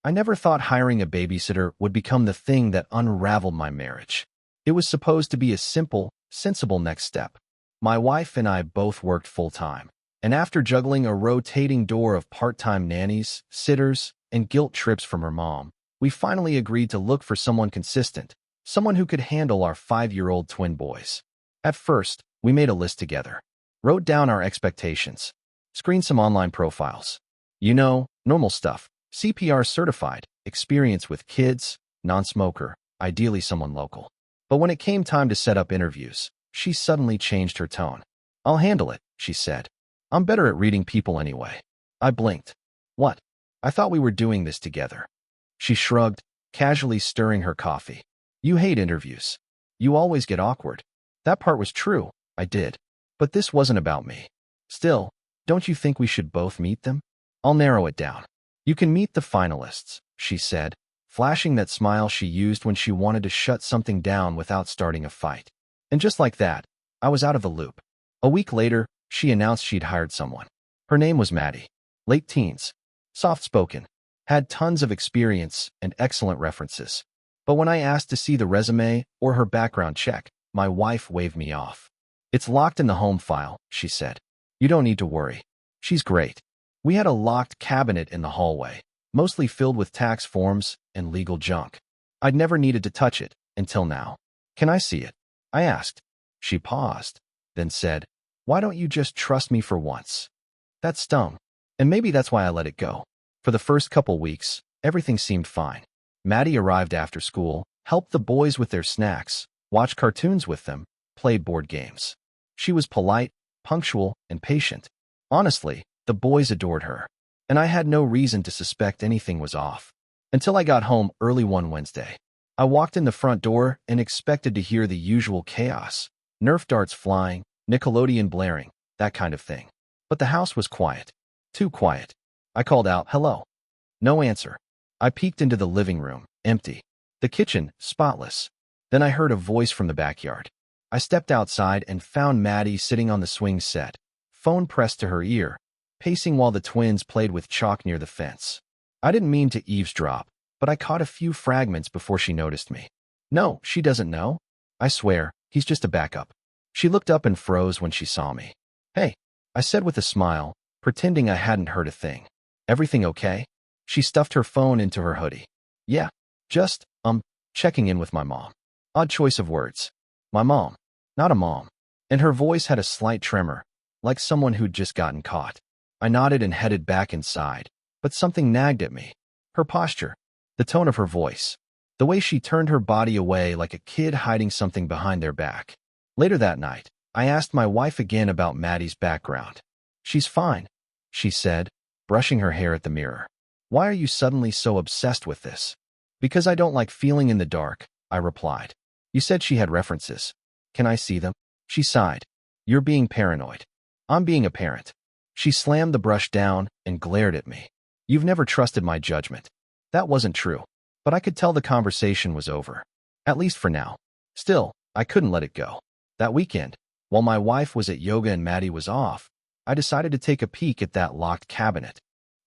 I never thought hiring a babysitter would become the thing that unraveled my marriage. It was supposed to be a simple, sensible next step. My wife and I both worked full-time, and after juggling a rotating door of part-time nannies, sitters, and guilt trips from her mom, we finally agreed to look for someone consistent, someone who could handle our 5-year-old twin boys. At first, we made a list together, wrote down our expectations, screened some online profiles. Normal stuff. CPR certified, experience with kids, non-smoker, ideally someone local. But when it came time to set up interviews, she suddenly changed her tone. "I'll handle it," she said. "I'm better at reading people anyway." I blinked. "What? I thought we were doing this together." She shrugged, casually stirring her coffee. "You hate interviews. You always get awkward." That part was true, I did. But this wasn't about me. "Still, don't you think we should both meet them? I'll narrow it down. You can meet the finalists," she said, flashing that smile she used when she wanted to shut something down without starting a fight. And just like that, I was out of the loop. A week later, she announced she'd hired someone. Her name was Maddie. Late teens. Soft-spoken. Had tons of experience and excellent references. But when I asked to see the resume or her background check, my wife waved me off. "It's locked in the home file," she said. "You don't need to worry. She's great." We had a locked cabinet in the hallway, mostly filled with tax forms and legal junk. I'd never needed to touch it until now. "Can I see it?" I asked. She paused, then said, "Why don't you just trust me for once?" That stung, and maybe that's why I let it go. For the first couple weeks, everything seemed fine. Maddie arrived after school, helped the boys with their snacks, watched cartoons with them, played board games. She was polite, punctual, and patient. Honestly, the boys adored her, and I had no reason to suspect anything was off. Until I got home early one Wednesday. I walked in the front door and expected to hear the usual chaos. Nerf darts flying, Nickelodeon blaring, that kind of thing. But the house was quiet. Too quiet. I called out, "Hello." No answer. I peeked into the living room, empty. The kitchen, spotless. Then I heard a voice from the backyard. I stepped outside and found Maddie sitting on the swing set, phone pressed to her ear, pacing while the twins played with chalk near the fence. I didn't mean to eavesdrop, but I caught a few fragments before she noticed me. "No, she doesn't know. I swear, he's just a backup." She looked up and froze when she saw me. "Hey," I said with a smile, pretending I hadn't heard a thing. "Everything okay?" She stuffed her phone into her hoodie. "Yeah, just, checking in with my mom." Odd choice of words. My mom, not a mom. And her voice had a slight tremor, like someone who'd just gotten caught. I nodded and headed back inside, but something nagged at me. Her posture, the tone of her voice, the way she turned her body away like a kid hiding something behind their back. Later that night, I asked my wife again about Maddie's background. "She's fine," she said, brushing her hair at the mirror. "Why are you suddenly so obsessed with this?" "Because I don't like feeling in the dark," I replied. "You said she had references. Can I see them?" She sighed. "You're being paranoid. I'm being a parent." She slammed the brush down and glared at me. "You've never trusted my judgment." That wasn't true, but I could tell the conversation was over. At least for now. Still, I couldn't let it go. That weekend, while my wife was at yoga and Maddie was off, I decided to take a peek at that locked cabinet.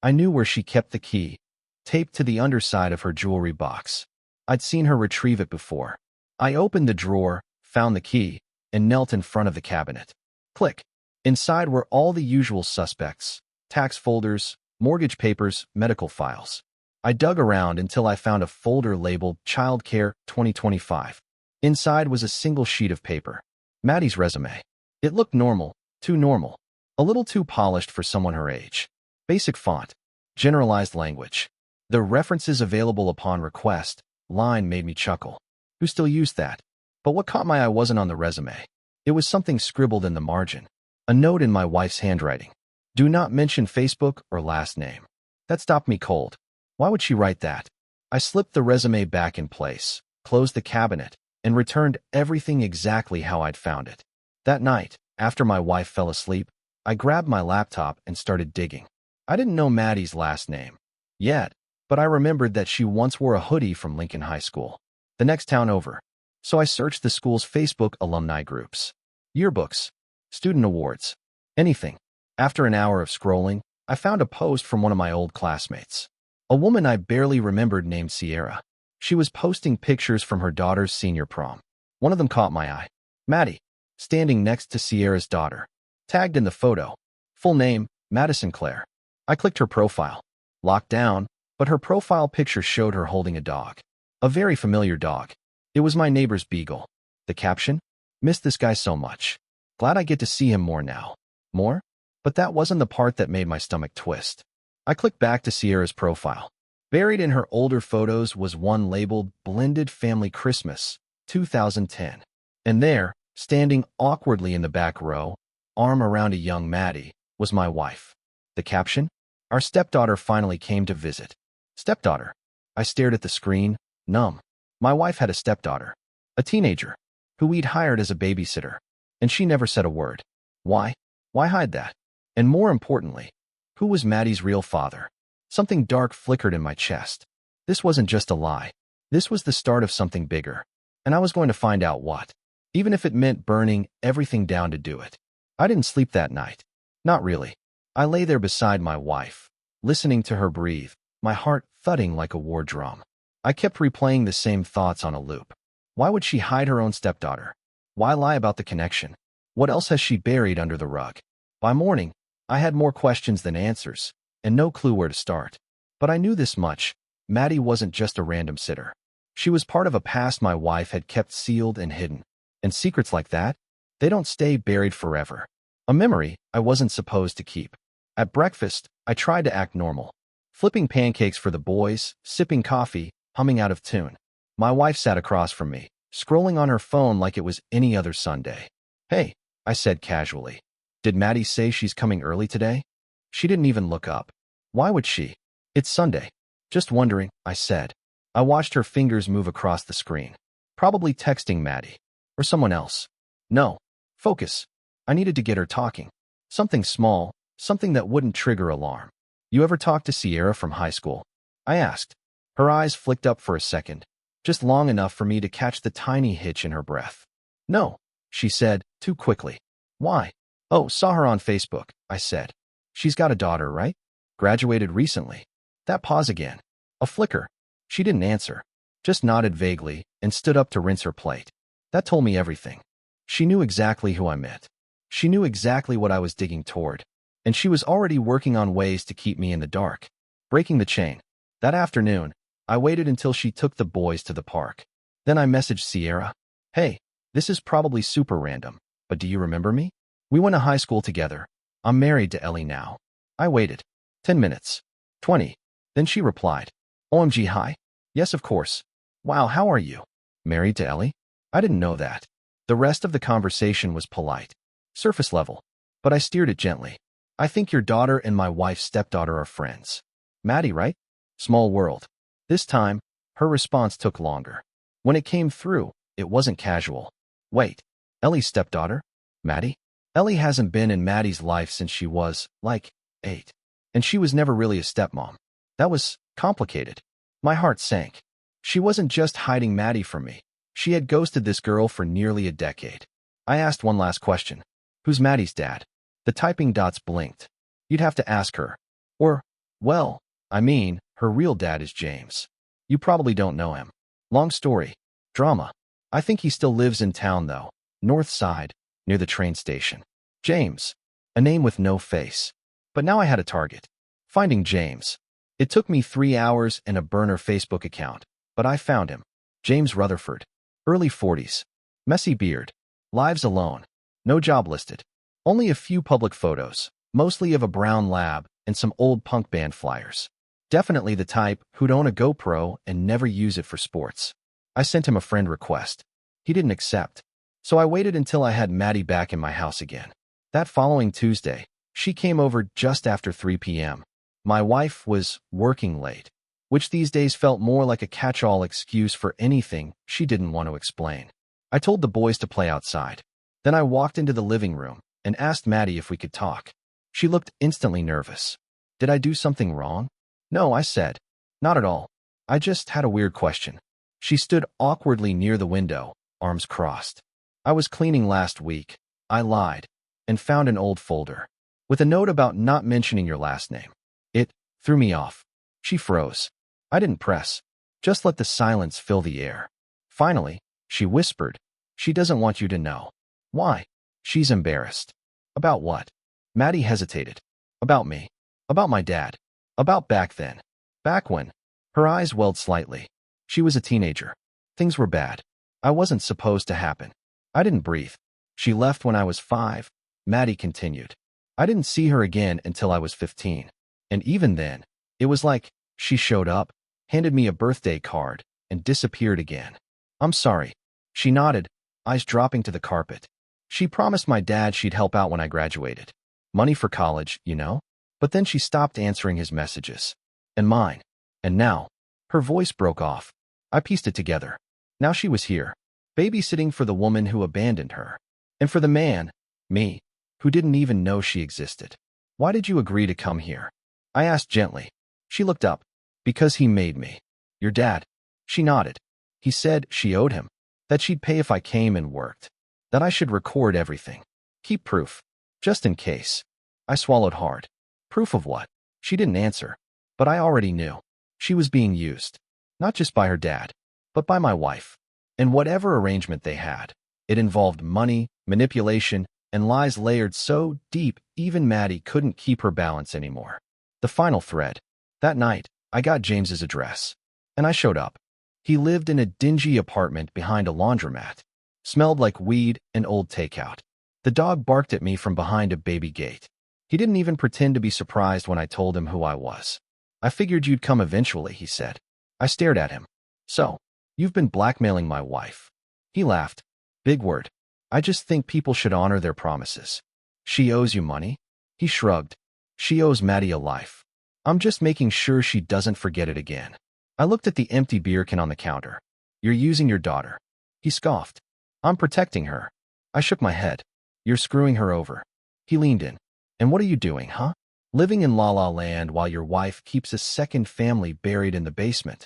I knew where she kept the key, taped to the underside of her jewelry box. I'd seen her retrieve it before. I opened the drawer, found the key, and knelt in front of the cabinet. Click. Inside were all the usual suspects: tax folders, mortgage papers, medical files. I dug around until I found a folder labeled Childcare 2025. Inside was a single sheet of paper. Maddie's resume. It looked normal, too normal. A little too polished for someone her age. Basic font. Generalized language. The references available upon request line made me chuckle. Who still used that? But what caught my eye wasn't on the resume. It was something scribbled in the margin. A note in my wife's handwriting. "Do not mention Facebook or last name." That stopped me cold. Why would she write that? I slipped the resume back in place, closed the cabinet, and returned everything exactly how I'd found it. That night, after my wife fell asleep, I grabbed my laptop and started digging. I didn't know Maddie's last name yet, but I remembered that she once wore a hoodie from Lincoln High School, the next town over. So I searched the school's Facebook alumni groups, yearbooks, student awards, anything. After an hour of scrolling, I found a post from one of my old classmates. A woman I barely remembered named Sierra. She was posting pictures from her daughter's senior prom. One of them caught my eye. Maddie, standing next to Sierra's daughter. Tagged in the photo. Full name, Madison Claire. I clicked her profile. Locked down, but her profile picture showed her holding a dog. A very familiar dog. It was my neighbor's beagle. The caption? Missed this guy so much. Glad I get to see him more now. More? But that wasn't the part that made my stomach twist. I clicked back to Sierra's profile. Buried in her older photos was one labeled Blended Family Christmas, 2010. And there, standing awkwardly in the back row, arm around a young Maddie, was my wife. The caption? Our stepdaughter finally came to visit. Stepdaughter. I stared at the screen, numb. My wife had a stepdaughter. A teenager. Who we'd hired as a babysitter. And she never said a word. Why? Why hide that? And more importantly, who was Maddie's real father? Something dark flickered in my chest. This wasn't just a lie. This was the start of something bigger. And I was going to find out what. Even if it meant burning everything down to do it. I didn't sleep that night. Not really. I lay there beside my wife, listening to her breathe, my heart thudding like a war drum. I kept replaying the same thoughts on a loop. Why would she hide her own stepdaughter? Why lie about the connection? What else has she buried under the rug? By morning, I had more questions than answers, and no clue where to start. But I knew this much. Maddie wasn't just a random sitter. She was part of a past my wife had kept sealed and hidden. And secrets like that? They don't stay buried forever. A memory I wasn't supposed to keep. At breakfast, I tried to act normal. Flipping pancakes for the boys, sipping coffee, humming out of tune. My wife sat across from me, scrolling on her phone like it was any other Sunday. Hey, I said casually. Did Maddie say she's coming early today? She didn't even look up. Why would she? It's Sunday. Just wondering, I said. I watched her fingers move across the screen. Probably texting Maddie. Or someone else. No. Focus. I needed to get her talking. Something small, something that wouldn't trigger alarm. You ever talk to Sierra from high school? I asked. Her eyes flicked up for a second, just long enough for me to catch the tiny hitch in her breath. No, she said, too quickly. Why? Oh, saw her on Facebook, I said. She's got a daughter, right? Graduated recently. That pause again. A flicker. She didn't answer, just nodded vaguely and stood up to rinse her plate. That told me everything. She knew exactly who I met. She knew exactly what I was digging toward. And she was already working on ways to keep me in the dark. Breaking the chain. That afternoon, I waited until she took the boys to the park. Then I messaged Sierra. Hey, this is probably super random, but do you remember me? We went to high school together. I'm married to Ellie now. I waited. 10 minutes. 20. Then she replied. OMG, hi. Yes, of course. Wow, how are you? Married to Ellie? I didn't know that. The rest of the conversation was polite. Surface level. But I steered it gently. I think your daughter and my wife's stepdaughter are friends. Maddie, right? Small world. This time, her response took longer. When it came through, it wasn't casual. Wait, Ellie's stepdaughter? Maddie? Ellie hasn't been in Maddie's life since she was, 8. And she was never really a stepmom. That was complicated. My heart sank. She wasn't just hiding Maddie from me. She had ghosted this girl for nearly a decade. I asked one last question. Who's Maddie's dad? The typing dots blinked. You'd have to ask her. Or, well, her real dad is James. You probably don't know him. Long story. Drama. I think he still lives in town though. North Side, near the train station. James. A name with no face. But now I had a target. Finding James. It took me 3 hours and a burner Facebook account, but I found him. James Rutherford. Early 40s. Messy beard. Lives alone. No job listed. Only a few public photos, mostly of a brown lab and some old punk band flyers. Definitely the type who'd own a GoPro and never use it for sports. I sent him a friend request. He didn't accept. So I waited until I had Maddie back in my house again. That following Tuesday, she came over just after 3 p.m. My wife was working late, which these days felt more like a catch-all excuse for anything she didn't want to explain. I told the boys to play outside. Then I walked into the living room and asked Maddie if we could talk. She looked instantly nervous. Did I do something wrong? No, I said. Not at all. I just had a weird question. She stood awkwardly near the window, arms crossed. I was cleaning last week. I lied and found an old folder with a note about not mentioning your last name. It threw me off. She froze. I didn't press. Just let the silence fill the air. Finally, she whispered, "She doesn't want you to know." "Why?" "She's embarrassed." "About what?" Maddie hesitated. "About me. About my dad. About back then." "Back when?" Her eyes welled slightly. She was a teenager. Things were bad. I wasn't supposed to happen. I didn't breathe. "She left when I was 5, Maddie continued. "I didn't see her again until I was 15. And even then, it was like she showed up, handed me a birthday card, and disappeared again." "I'm sorry." She nodded, eyes dropping to the carpet. "She promised my dad she'd help out when I graduated. Money for college, you know? But then she stopped answering his messages. And mine. And now." Her voice broke off. I pieced it together. Now she was here, babysitting for the woman who abandoned her. And for the man, me, who didn't even know she existed. "Why did you agree to come here?" I asked gently. She looked up. "Because he made me." "Your dad?" She nodded. "He said she owed him. That she'd pay if I came and worked. That I should record everything. Keep proof. Just in case." I swallowed hard. Proof of what? She didn't answer. But I already knew. She was being used. Not just by her dad, but by my wife. And whatever arrangement they had, it involved money, manipulation, and lies layered so deep even Maddie couldn't keep her balance anymore. The final thread. That night, I got James's address. And I showed up. He lived in a dingy apartment behind a laundromat. Smelled like weed and old takeout. The dog barked at me from behind a baby gate. He didn't even pretend to be surprised when I told him who I was. "I figured you'd come eventually," he said. I stared at him. "So, you've been blackmailing my wife." He laughed. "Big word. I just think people should honor their promises." "She owes you money?" He shrugged. "She owes Maddie a life. I'm just making sure she doesn't forget it again." I looked at the empty beer can on the counter. "You're using your daughter." He scoffed. "I'm protecting her." I shook my head. "You're screwing her over." He leaned in. "And what are you doing, huh? Living in La La Land while your wife keeps a second family buried in the basement."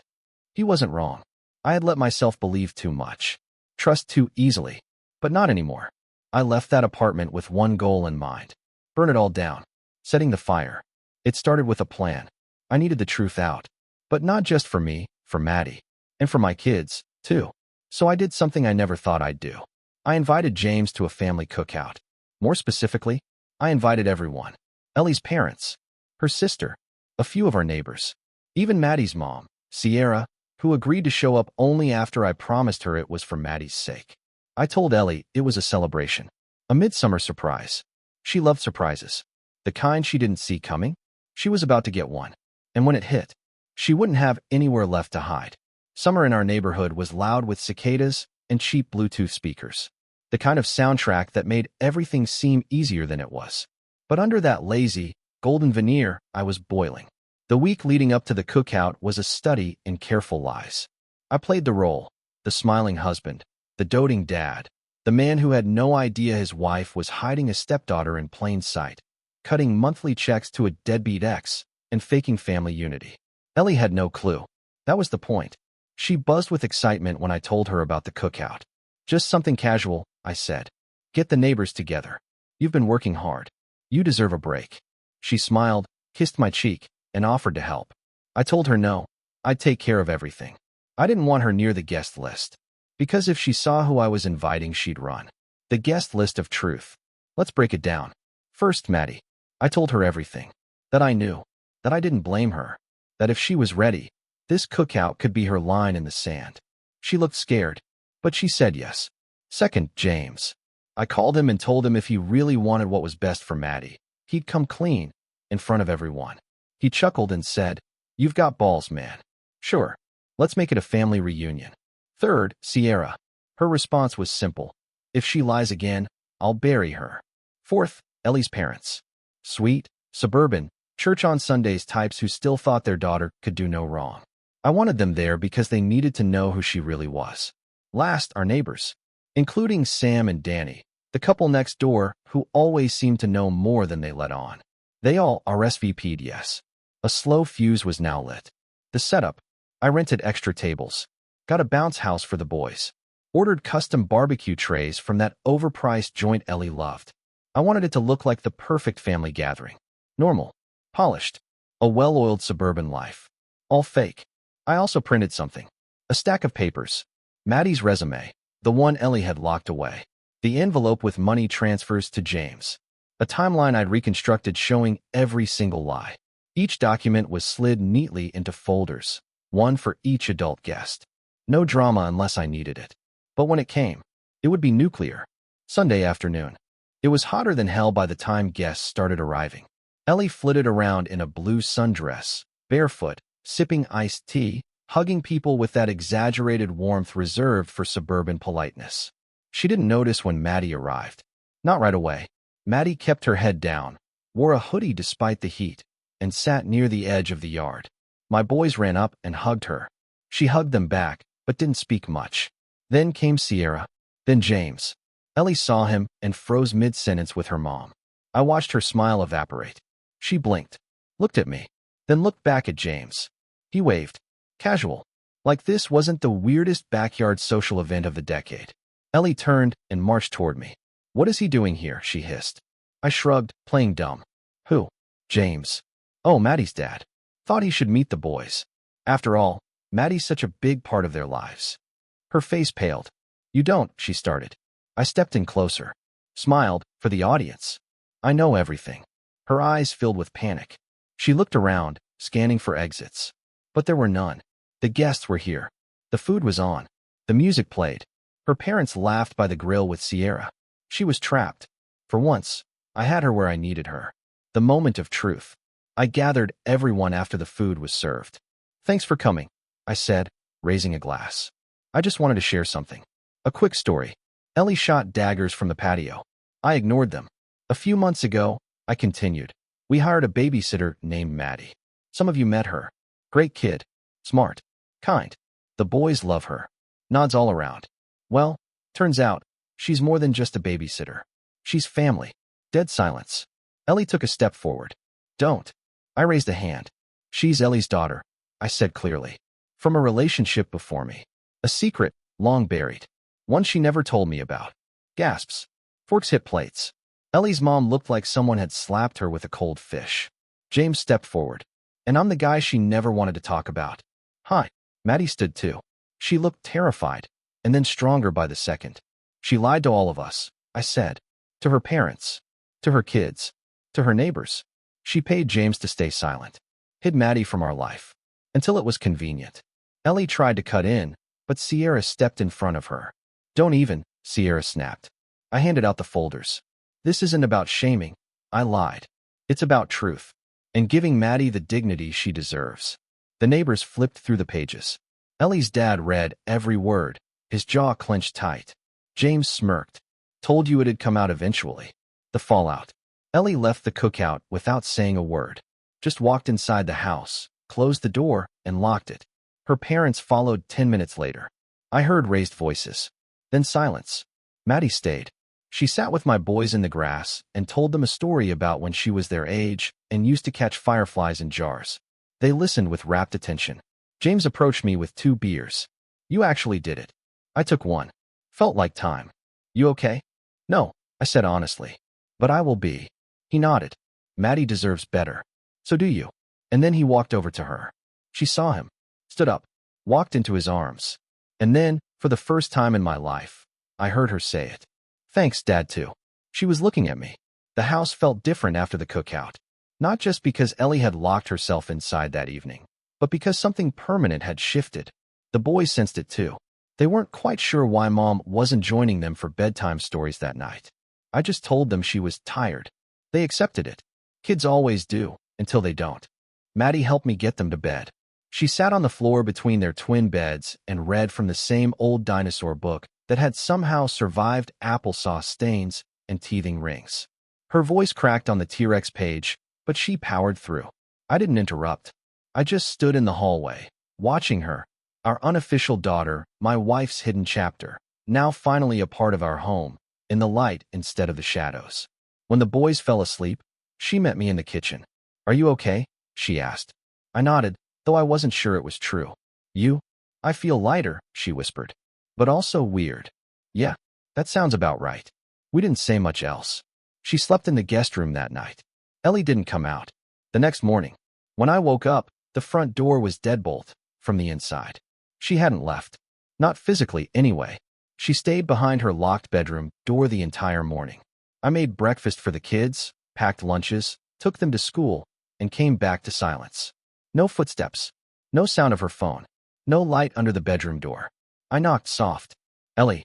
He wasn't wrong. I had let myself believe too much. Trust too easily. But not anymore. I left that apartment with one goal in mind. Burn it all down. Setting the fire. It started with a plan. I needed the truth out. But not just for me, for Maddie. And for my kids, too. So I did something I never thought I'd do. I invited James to a family cookout. More specifically, I invited everyone. Ellie's parents, her sister, a few of our neighbors, even Maddie's mom, Sierra, who agreed to show up only after I promised her it was for Maddie's sake. I told Ellie it was a celebration, a midsummer surprise. She loved surprises. The kind she didn't see coming. She was about to get one. And when it hit, she wouldn't have anywhere left to hide. Summer in our neighborhood was loud with cicadas and cheap Bluetooth speakers. The kind of soundtrack that made everything seem easier than it was. But under that lazy, golden veneer, I was boiling. The week leading up to the cookout was a study in careful lies. I played the role, the smiling husband, the doting dad, the man who had no idea his wife was hiding a stepdaughter in plain sight, cutting monthly checks to a deadbeat ex, and faking family unity. Ellie had no clue. That was the point. She buzzed with excitement when I told her about the cookout. "Just something casual," I said. "Get the neighbors together. You've been working hard. You deserve a break." She smiled, kissed my cheek, and offered to help. I told her no, I'd take care of everything. I didn't want her near the guest list. Because if she saw who I was inviting, she'd run. The guest list of truth. Let's break it down. First, Maddie. I told her everything. That I knew. That I didn't blame her. That if she was ready, this cookout could be her line in the sand. She looked scared, but she said yes. Second, James. I called him and told him if he really wanted what was best for Maddie, he'd come clean, in front of everyone. He chuckled and said, "You've got balls, man. Sure. Let's make it a family reunion." Third, Sierra. Her response was simple. "If she lies again, I'll bury her." Fourth, Ellie's parents. Sweet, suburban, church on Sundays types who still thought their daughter could do no wrong. I wanted them there because they needed to know who she really was. Last, our neighbors, including Sam and Danny, the couple next door who always seemed to know more than they let on. They all RSVP'd yes. A slow fuse was now lit. The setup. I rented extra tables. Got a bounce house for the boys. Ordered custom barbecue trays from that overpriced joint Ellie loved. I wanted it to look like the perfect family gathering. Normal. Polished. A well-oiled suburban life. All fake. I also printed something. A stack of papers. Maddie's resume, the one Ellie had locked away. The envelope with money transfers to James. A timeline I'd reconstructed showing every single lie. Each document was slid neatly into folders, one for each adult guest. No drama unless I needed it. But when it came, it would be nuclear. Sunday afternoon. It was hotter than hell by the time guests started arriving. Ellie flitted around in a blue sundress, barefoot, sipping iced tea, hugging people with that exaggerated warmth reserved for suburban politeness. She didn't notice when Maddie arrived. Not right away. Maddie kept her head down, wore a hoodie despite the heat, and sat near the edge of the yard. My boys ran up and hugged her. She hugged them back, but didn't speak much. Then came Sierra, then James. Ellie saw him and froze mid-sentence with her mom. I watched her smile evaporate. She blinked, looked at me, then looked back at James. He waved. Casual. Like this wasn't the weirdest backyard social event of the decade. Ellie turned and marched toward me. What is he doing here? She hissed. I shrugged, playing dumb. Who? James. Oh, Maddie's dad. Thought he should meet the boys. After all, Maddie's such a big part of their lives. Her face paled. You don't, she started. I stepped in closer. Smiled, for the audience. I know everything. Her eyes filled with panic. She looked around, scanning for exits. But there were none. The guests were here. The food was on. The music played. Her parents laughed by the grill with Sierra. She was trapped. For once, I had her where I needed her. The moment of truth. I gathered everyone after the food was served. Thanks for coming, I said, raising a glass. I just wanted to share something. A quick story. Ellie shot daggers from the patio. I ignored them. A few months ago, I continued. We hired a babysitter named Maddie. Some of you met her. Great kid. Smart. Kind. The boys love her. Nods all around. Well, turns out, she's more than just a babysitter. She's family. Dead silence. Ellie took a step forward. Don't. I raised a hand. She's Ellie's daughter, I said clearly. From a relationship before me. A secret, long buried. One she never told me about. Gasps. Forks hit plates. Ellie's mom looked like someone had slapped her with a cold fish. James stepped forward. And I'm the guy she never wanted to talk about. Hi. Maddie stood too. She looked terrified, and then stronger by the second. She lied to all of us, I said. To her parents. To her kids. To her neighbors. She paid James to stay silent. Hid Maddie from our life. Until it was convenient. Ellie tried to cut in, but Sierra stepped in front of her. Don't even, Sierra snapped. I handed out the folders. This isn't about shaming. I lied. It's about truth. And giving Maddie the dignity she deserves. The neighbors flipped through the pages. Ellie's dad read every word, his jaw clenched tight. James smirked. Told you it'd come out eventually. The fallout. Ellie left the cookout without saying a word. Just walked inside the house, closed the door, and locked it. Her parents followed 10 minutes later. I heard raised voices. Then silence. Maddie stayed. She sat with my boys in the grass and told them a story about when she was their age and used to catch fireflies in jars. They listened with rapt attention. James approached me with 2 beers. You actually did it. I took one. Felt like time. You okay? No, I said honestly. But I will be. He nodded. Maddie deserves better. So do you. And then he walked over to her. She saw him. Stood up. Walked into his arms. And then, for the first time in my life, I heard her say it. Thanks, Dad, too. She was looking at me. The house felt different after the cookout. Not just because Ellie had locked herself inside that evening, but because something permanent had shifted. The boys sensed it too. They weren't quite sure why Mom wasn't joining them for bedtime stories that night. I just told them she was tired. They accepted it. Kids always do, until they don't. Maddie helped me get them to bed. She sat on the floor between their twin beds and read from the same old dinosaur book that had somehow survived applesauce stains and teething rings. Her voice cracked on the T-Rex page, but she powered through. I didn't interrupt. I just stood in the hallway, watching her, our unofficial daughter, my wife's hidden chapter, now finally a part of our home, in the light instead of the shadows. When the boys fell asleep, she met me in the kitchen. Are you okay? She asked. I nodded, though I wasn't sure it was true. You? I feel lighter, she whispered. But also weird. Yeah, that sounds about right. We didn't say much else. She slept in the guest room that night. Ellie didn't come out. The next morning, when I woke up, The front door was deadbolt from the inside. She hadn't left. Not physically, anyway. She stayed behind her locked bedroom door the entire morning. I made breakfast for the kids, packed lunches, took them to school, and came back to silence. No footsteps. No sound of her phone. No light under the bedroom door. I knocked soft. Ellie.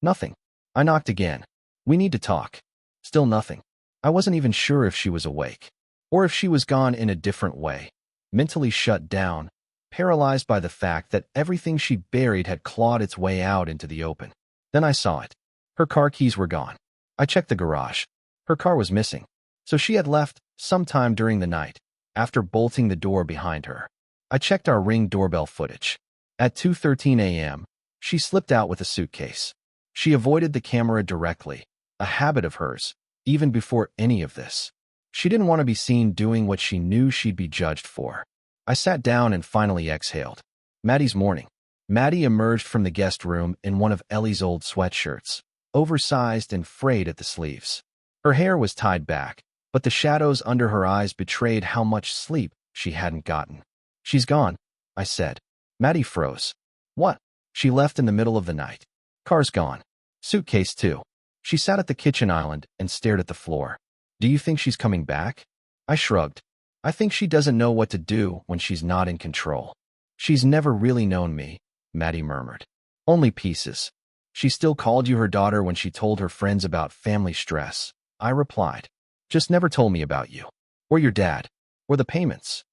Nothing. I knocked again. We need to talk. Still nothing. I wasn't even sure if she was awake, or if she was gone in a different way. Mentally shut down, paralyzed by the fact that everything she buried had clawed its way out into the open. Then I saw it. Her car keys were gone. I checked the garage. Her car was missing. So she had left sometime during the night, after bolting the door behind her. I checked our Ring doorbell footage. At 2:13 a.m., she slipped out with a suitcase. She avoided the camera directly, a habit of hers, even before any of this. She didn't want to be seen doing what she knew she'd be judged for. I sat down and finally exhaled. Maddie's morning. Maddie emerged from the guest room in one of Ellie's old sweatshirts, oversized and frayed at the sleeves. Her hair was tied back, but the shadows under her eyes betrayed how much sleep she hadn't gotten. She's gone, I said. Maddie froze. What? She left in the middle of the night. Car's gone. Suitcase too. She sat at the kitchen island and stared at the floor. Do you think she's coming back? I shrugged. I think she doesn't know what to do when she's not in control. She's never really known me, Maddie murmured. Only pieces. She still called you her daughter when she told her friends about family stress, I replied. Just never told me about you. Or your dad. Or the payments.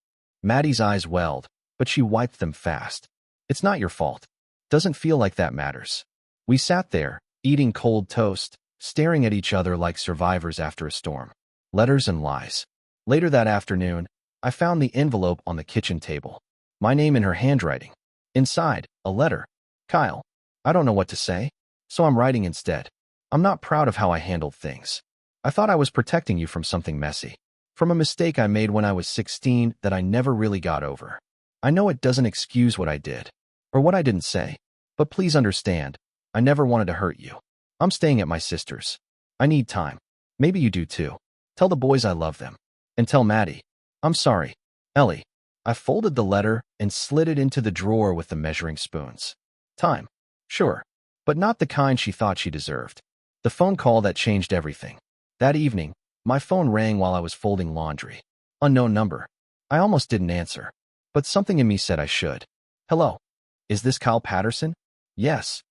Maddie's eyes welled, but she wiped them fast. It's not your fault. Doesn't feel like that matters. We sat there, eating cold toast, staring at each other like survivors after a storm. Letters and lies. Later that afternoon, I found the envelope on the kitchen table. My name in her handwriting. Inside, a letter. Kyle, I don't know what to say, so I'm writing instead. I'm not proud of how I handled things. I thought I was protecting you from something messy. From a mistake I made when I was 16 that I never really got over. I know it doesn't excuse what I did, or what I didn't say, but please understand, I never wanted to hurt you. I'm staying at my sister's. I need time. Maybe you do too. Tell the boys I love them. And tell Maddie. I'm sorry. Ellie. I folded the letter and slid it into the drawer with the measuring spoons. Time. Sure. But not the kind she thought she deserved. The phone call that changed everything. That evening, my phone rang while I was folding laundry. Unknown number. I almost didn't answer, but something in me said I should. Hello. Is this Kyle Patterson? Yes.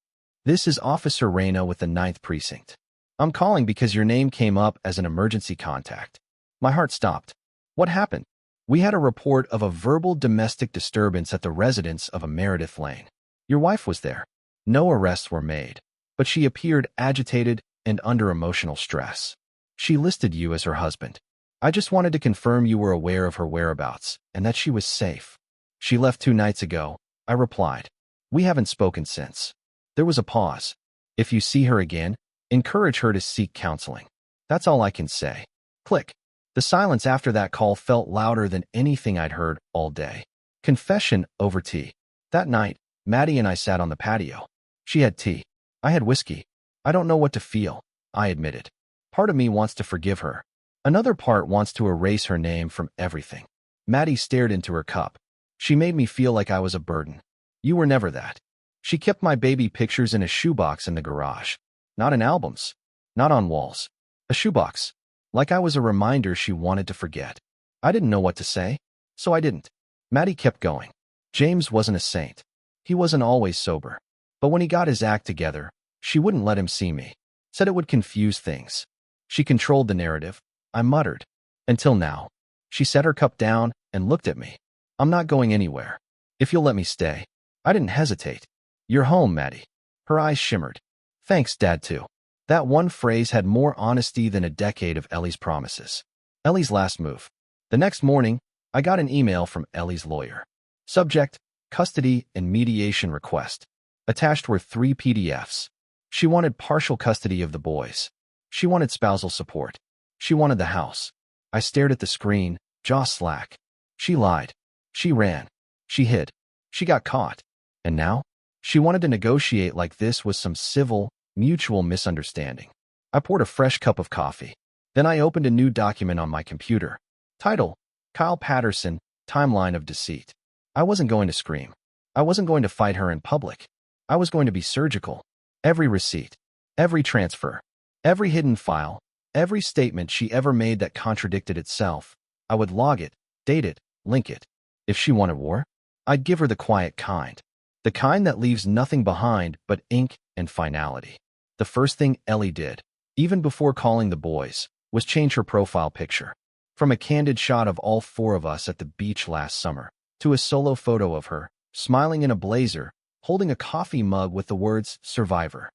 This is Officer Reyna with the 9th Precinct. I'm calling because your name came up as an emergency contact. My heart stopped. What happened? We had a report of a verbal domestic disturbance at the residence of a Meredith Lane. Your wife was there. No arrests were made, but she appeared agitated and under emotional stress. She listed you as her husband. I just wanted to confirm you were aware of her whereabouts and that she was safe. She left 2 nights ago, I replied. We haven't spoken since. There was a pause. If you see her again, encourage her to seek counseling. That's all I can say. Click. The silence after that call felt louder than anything I'd heard all day. Confession over tea. That night, Maddie and I sat on the patio. She had tea. I had whiskey. I don't know what to feel, I admitted. Part of me wants to forgive her. Another part wants to erase her name from everything. Maddie stared into her cup. She made me feel like I was a burden. You were never that. She kept my baby pictures in a shoebox in the garage. Not in albums. Not on walls. A shoebox. Like I was a reminder she wanted to forget. I didn't know what to say, so I didn't. Maddie kept going. James wasn't a saint. He wasn't always sober. But when he got his act together, she wouldn't let him see me. Said it would confuse things. She controlled the narrative. I muttered. Until now. She set her cup down and looked at me. I'm not going anywhere. If you'll let me stay. I didn't hesitate. You're home, Maddie. Her eyes shimmered. Thanks, Dad, too. That one phrase had more honesty than a decade of Ellie's promises. Ellie's last move. The next morning, I got an email from Ellie's lawyer. Subject, custody and mediation request. Attached were 3 PDFs. She wanted partial custody of the boys. She wanted spousal support. She wanted the house. I stared at the screen, jaw slack. She lied. She ran. She hid. She got caught. And now? She wanted to negotiate like this was some civil, mutual misunderstanding. I poured a fresh cup of coffee. Then I opened a new document on my computer. Title, Kyle Patterson, timeline of deceit. I wasn't going to scream. I wasn't going to fight her in public. I was going to be surgical. Every receipt, every transfer, every hidden file, every statement she ever made that contradicted itself, I would log it, date it, link it. If she wanted war, I'd give her the quiet kind. The kind that leaves nothing behind but ink and finality. The first thing Ellie did, even before calling the boys, was change her profile picture. From a candid shot of all four of us at the beach last summer, to a solo photo of her, smiling in a blazer, holding a coffee mug with the words, "Survivor."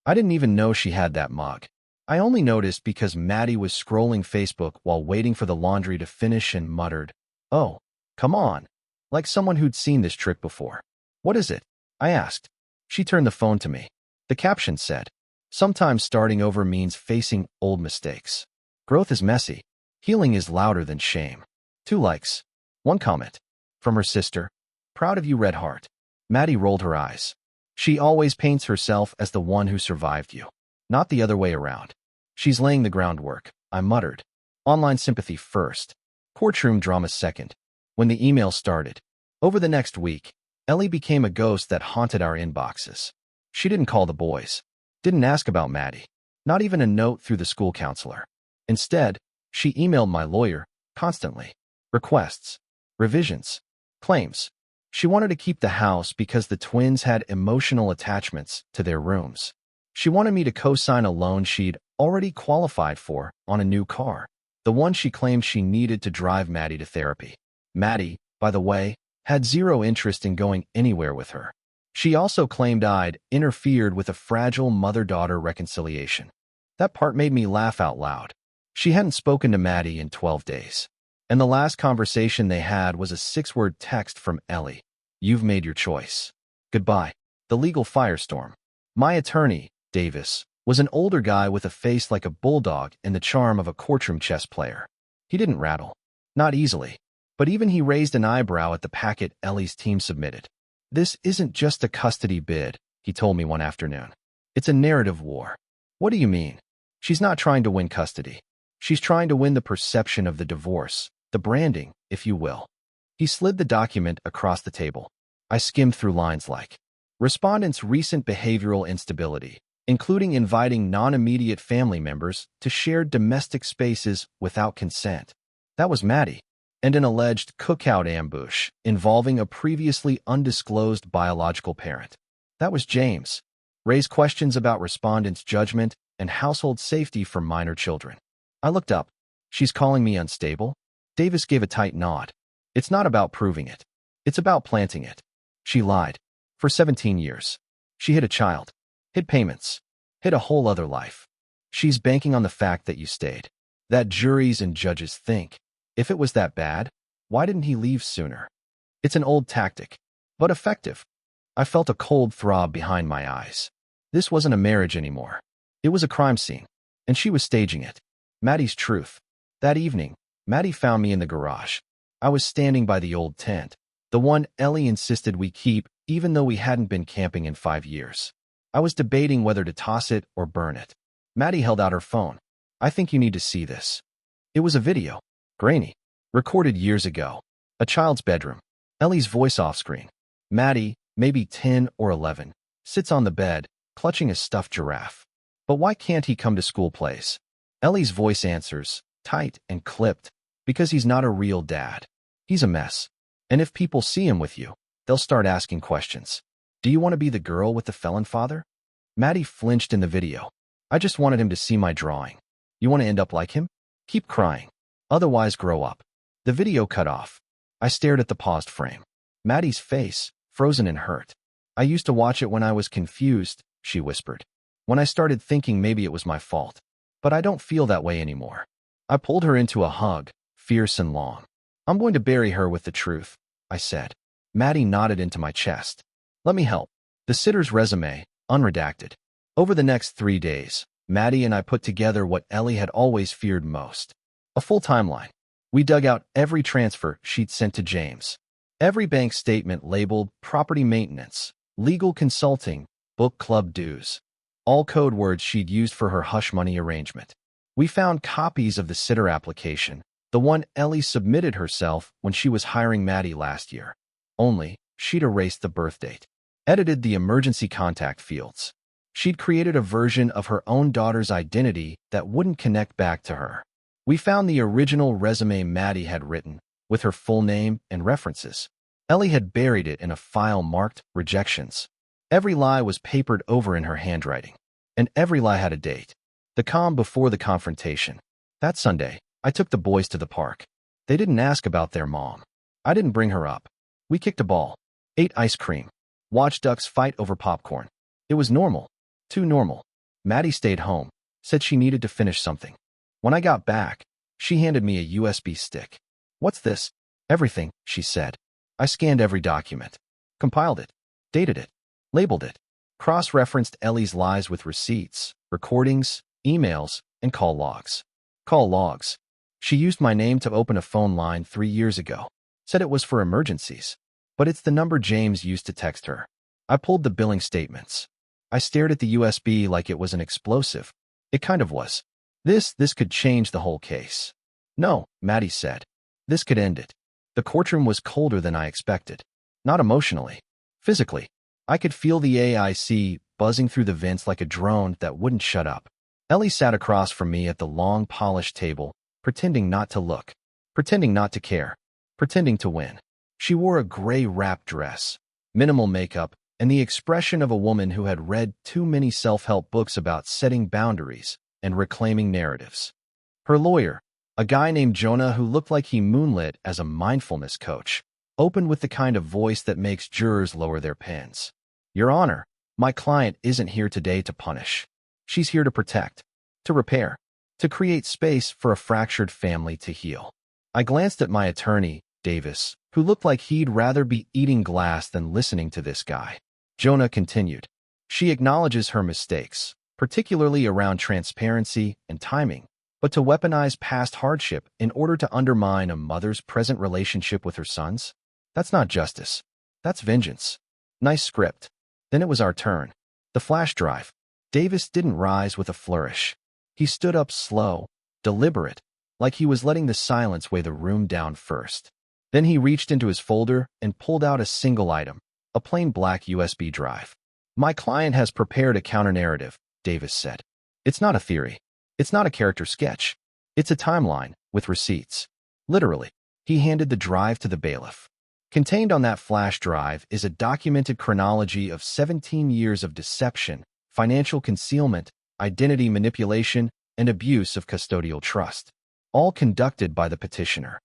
I didn't even know she had that mug. I only noticed because Maddie was scrolling Facebook while waiting for the laundry to finish and muttered, "Oh, come on," like someone who'd seen this trick before. "What is it?" I asked. She turned the phone to me. The caption said, "Sometimes starting over means facing old mistakes. Growth is messy. Healing is louder than shame." 2 likes. 1 comment. From her sister, "Proud of you, Red Heart." Maddie rolled her eyes. "She always paints herself as the one who survived you, not the other way around. She's laying the groundwork," I muttered. Online sympathy first, courtroom drama second. When the email started, over the next week, Ellie became a ghost that haunted our inboxes. She didn't call the boys, didn't ask about Maddie, not even a note through the school counselor. Instead, she emailed my lawyer constantly. Requests, revisions, claims. She wanted to keep the house because the twins had emotional attachments to their rooms. She wanted me to co-sign a loan she'd already qualified for on a new car, the one she claimed she needed to drive Maddie to therapy. Maddie, by the way, had zero interest in going anywhere with her. She also claimed I'd interfered with a fragile mother-daughter reconciliation. That part made me laugh out loud. She hadn't spoken to Maddie in 12 days. And the last conversation they had was a 6-word text from Ellie. "You've made your choice. Goodbye." The legal firestorm. My attorney, Davis, was an older guy with a face like a bulldog and the charm of a courtroom chess player. He didn't rattle. Not easily. But even he raised an eyebrow at the packet Ellie's team submitted. "This isn't just a custody bid," he told me one afternoon. "It's a narrative war." "What do you mean?" "She's not trying to win custody. She's trying to win the perception of the divorce. The branding, if you will." He slid the document across the table. I skimmed through lines like, "Respondent's recent behavioral instability, including inviting non-immediate family members to shared domestic spaces without consent." That was Maddie. And an alleged cookout ambush involving a previously undisclosed biological parent. That was James. Raised questions about respondent's judgment and household safety for minor children. I looked up. "She's calling me unstable?" Davis gave a tight nod. "It's not about proving it. It's about planting it." She lied. For 17 years. She hid a child. Hid payments. Hid a whole other life. She's banking on the fact that you stayed. That juries and judges think. If it was that bad, why didn't he leave sooner? It's an old tactic, but effective. I felt a cold throb behind my eyes. This wasn't a marriage anymore. It was a crime scene, and she was staging it. Maddie's truth. That evening, Maddie found me in the garage. I was standing by the old tent, the one Ellie insisted we keep even though we hadn't been camping in 5 years. I was debating whether to toss it or burn it. Maddie held out her phone. "I think you need to see this." It was a video. Grainy. Recorded years ago. A child's bedroom. Ellie's voice off screen. Maddie, maybe 10 or 11, sits on the bed, clutching a stuffed giraffe. "But why can't he come to school plays?" Ellie's voice answers, tight and clipped, "Because he's not a real dad. He's a mess. And if people see him with you, they'll start asking questions. Do you want to be the girl with the felon father?" Maddie flinched in the video. "I just wanted him to see my drawing. You want to end up like him? Keep crying. Otherwise, grow up." The video cut off. I stared at the paused frame. Maddie's face, frozen and hurt. "I used to watch it when I was confused," she whispered. "When I started thinking maybe it was my fault. But I don't feel that way anymore." I pulled her into a hug, fierce and long. "I'm going to bury her with the truth," I said. Maddie nodded into my chest. "Let me help." The sitter's resume, unredacted. Over the next 3 days, Maddie and I put together what Ellie had always feared most. A full timeline. We dug out every transfer she'd sent to James. Every bank statement labeled property maintenance, legal consulting, book club dues. All code words she'd used for her hush money arrangement. We found copies of the sitter application, The one Ellie submitted herself when she was hiring Maddie last year. Only, she'd erased the birth date, edited the emergency contact fields. She'd created a version of her own daughter's identity that wouldn't connect back to her. We found the original resume Maddie had written, with her full name and references. Ellie had buried it in a file marked rejections. Every lie was papered over in her handwriting, and every lie had a date. The calm before the confrontation. That Sunday, I took the boys to the park. They didn't ask about their mom. I didn't bring her up. We kicked a ball, ate ice cream, watched ducks fight over popcorn. It was normal. Too normal. Maddie stayed home, said she needed to finish something. When I got back, she handed me a USB stick. "What's this?" "Everything," she said. I scanned every document, compiled it, dated it, labeled it, cross-referenced Ellie's lies with receipts, recordings, emails, and call logs. Call logs. She used my name to open a phone line 3 years ago. Said it was for emergencies. But it's the number James used to text her. I pulled the billing statements. I stared at the USB like it was an explosive. It kind of was. This could change the whole case. "No," Maddie said. "This could end it." The courtroom was colder than I expected. Not emotionally. Physically. I could feel the AIC buzzing through the vents like a drone that wouldn't shut up. Ellie sat across from me at the long, polished table, pretending not to look, pretending not to care, pretending to win. She wore a gray wrap dress, minimal makeup, and the expression of a woman who had read too many self-help books about setting boundaries and reclaiming narratives. Her lawyer, a guy named Jonah who looked like he moonlit as a mindfulness coach, opened with the kind of voice that makes jurors lower their pens. "Your Honor, my client isn't here today to punish. She's here to protect, to repair, to create space for a fractured family to heal." I glanced at my attorney, Davis, who looked like he'd rather be eating glass than listening to this guy. Jonah continued. "She acknowledges her mistakes, particularly around transparency and timing, but to weaponize past hardship in order to undermine a mother's present relationship with her sons? That's not justice. That's vengeance." Nice script. Then it was our turn. The flash drive. Davis didn't rise with a flourish. He stood up slow, deliberate, like he was letting the silence weigh the room down first. Then he reached into his folder and pulled out a single item, a plain black USB drive. "My client has prepared a counter-narrative," Davis said. "It's not a theory. It's not a character sketch. It's a timeline, with receipts." Literally, he handed the drive to the bailiff. Contained on that flash drive is a documented chronology of 17 years of deception, financial concealment, identity manipulation, and abuse of custodial trust, all conducted by the petitioner.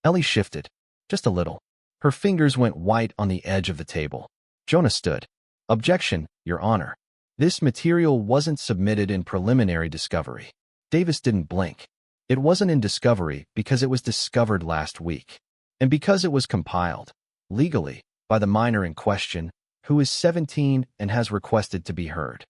Ellie shifted, just a little. Her fingers went white on the edge of the table. Jonah stood. "Objection, Your Honor. This material wasn't submitted in preliminary discovery." Davis didn't blink. It wasn't in discovery because it was discovered last week, and because it was compiled, legally, by the minor in question, who is 17 and has requested to be heard.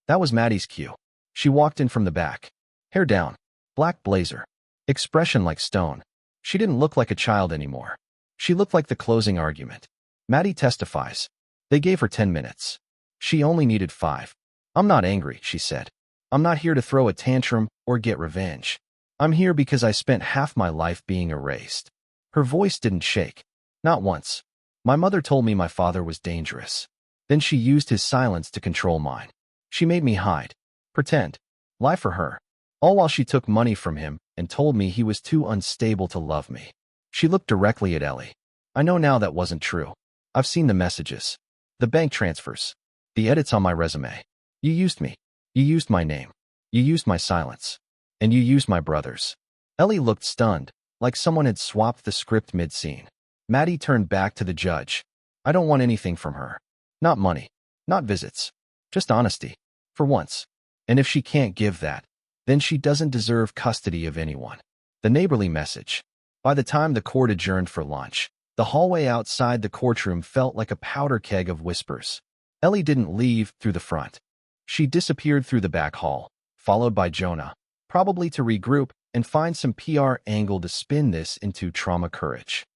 That was Maddie's cue. She walked in from the back. Hair down, black blazer, expression like stone. She didn't look like a child anymore. She looked like the closing argument. Maddie testifies. They gave her 10 minutes. She only needed 5. "I'm not angry," she said. "I'm not here to throw a tantrum or get revenge. I'm here because I spent half my life being erased." Her voice didn't shake. Not once. "My mother told me my father was dangerous. Then she used his silence to control mine. She made me hide, pretend, lie for her, all while she took money from him and told me he was too unstable to love me." She looked directly at Ellie. "I know now that wasn't true. I've seen the messages, the bank transfers, the edits on my resume. You used me. You used my name. You used my silence. And you used my brothers." Ellie looked stunned, like someone had swapped the script mid-scene. Maddie turned back to the judge. "I don't want anything from her. Not money. Not visits. Just honesty. For once. And if she can't give that, then she doesn't deserve custody of anyone." The neighborly message. By the time the court adjourned for lunch, the hallway outside the courtroom felt like a powder keg of whispers. Ellie didn't leave through the front. She disappeared through the back hall, followed by Jonah, probably to regroup and find some PR angle to spin this into trauma courage.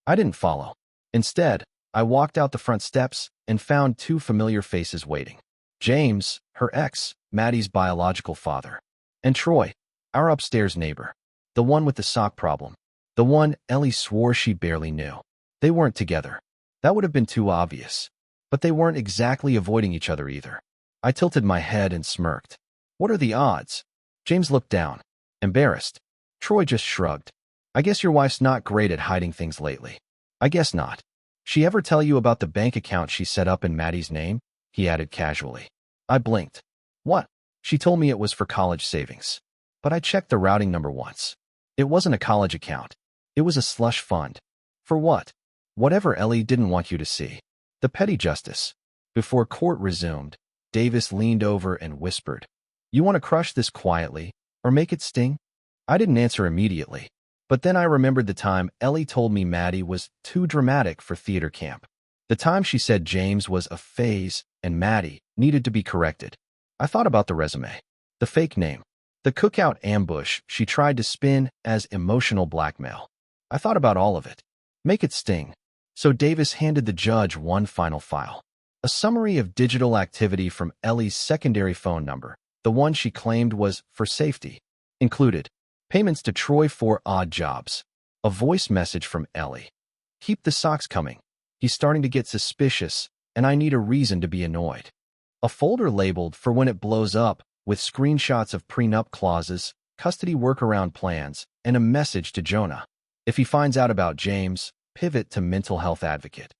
I didn't follow. Instead, I walked out the front steps and found 2 familiar faces waiting. James, her ex, Maddie's biological father, and Troy, our upstairs neighbor, the one with the sock problem. The one Ellie swore she barely knew. They weren't together. That would have been too obvious. But they weren't exactly avoiding each other either. I tilted my head and smirked. What are the odds? James looked down. Embarrassed. Troy just shrugged. I guess your wife's not great at hiding things lately. I guess not. She ever tell you about the bank account she set up in Maddie's name? He added casually. I blinked. What? She told me it was for college savings. But I checked the routing number once. It wasn't a college account. It was a slush fund. For what? Whatever Ellie didn't want you to see. The petty justice. Before court resumed, Davis leaned over and whispered, You want to crush this quietly, or make it sting? I didn't answer immediately. But then I remembered the time Ellie told me Maddie was too dramatic for theater camp. The time she said James was a phase and Maddie needed to be corrected. I thought about the resume, the fake name, the cookout ambush she tried to spin as emotional blackmail. I thought about all of it. Make it sting. So Davis handed the judge one final file. A summary of digital activity from Ellie's secondary phone number, the one she claimed was for safety, included payments to Troy for odd jobs. A voice message from Ellie. Keep the socks coming. He's starting to get suspicious, and I need a reason to be annoyed. A folder labeled for when it blows up, with screenshots of prenup clauses, custody workaround plans, and a message to Jonah. If he finds out about James, pivot to mental health advocate.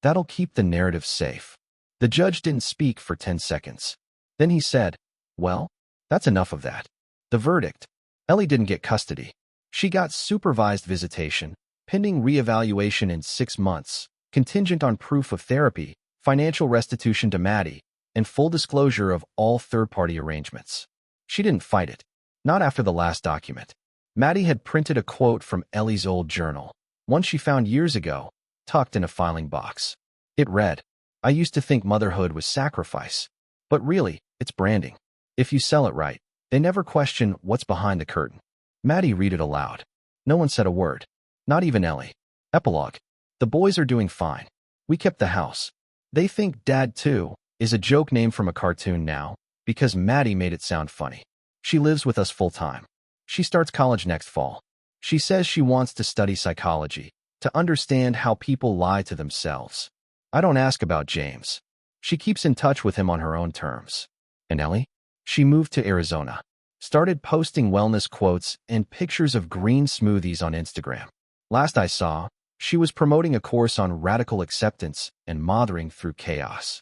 That'll keep the narrative safe. The judge didn't speak for 10 seconds. Then he said, Well, that's enough of that. The verdict. Ellie didn't get custody. She got supervised visitation, pending reevaluation in 6 months, contingent on proof of therapy, financial restitution to Maddie, and full disclosure of all third-party arrangements. She didn't fight it. Not after the last document. Maddie had printed a quote from Ellie's old journal, one she found years ago, tucked in a filing box. It read, I used to think motherhood was sacrifice. But really, it's branding. If you sell it right, they never question what's behind the curtain. Maddie read it aloud. No one said a word. Not even Ellie. Epilogue. The boys are doing fine. We kept the house. They think Dad, too, is a joke name from a cartoon now, because Maddie made it sound funny. She lives with us full-time. She starts college next fall. She says she wants to study psychology, to understand how people lie to themselves. I don't ask about James. She keeps in touch with him on her own terms. And Ellie? She moved to Arizona, started posting wellness quotes and pictures of green smoothies on Instagram. Last I saw, she was promoting a course on radical acceptance and mothering through chaos.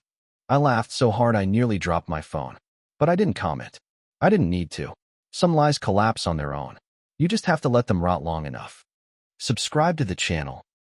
I laughed so hard I nearly dropped my phone. But I didn't comment. I didn't need to. Some lies collapse on their own. You just have to let them rot long enough. Subscribe to the channel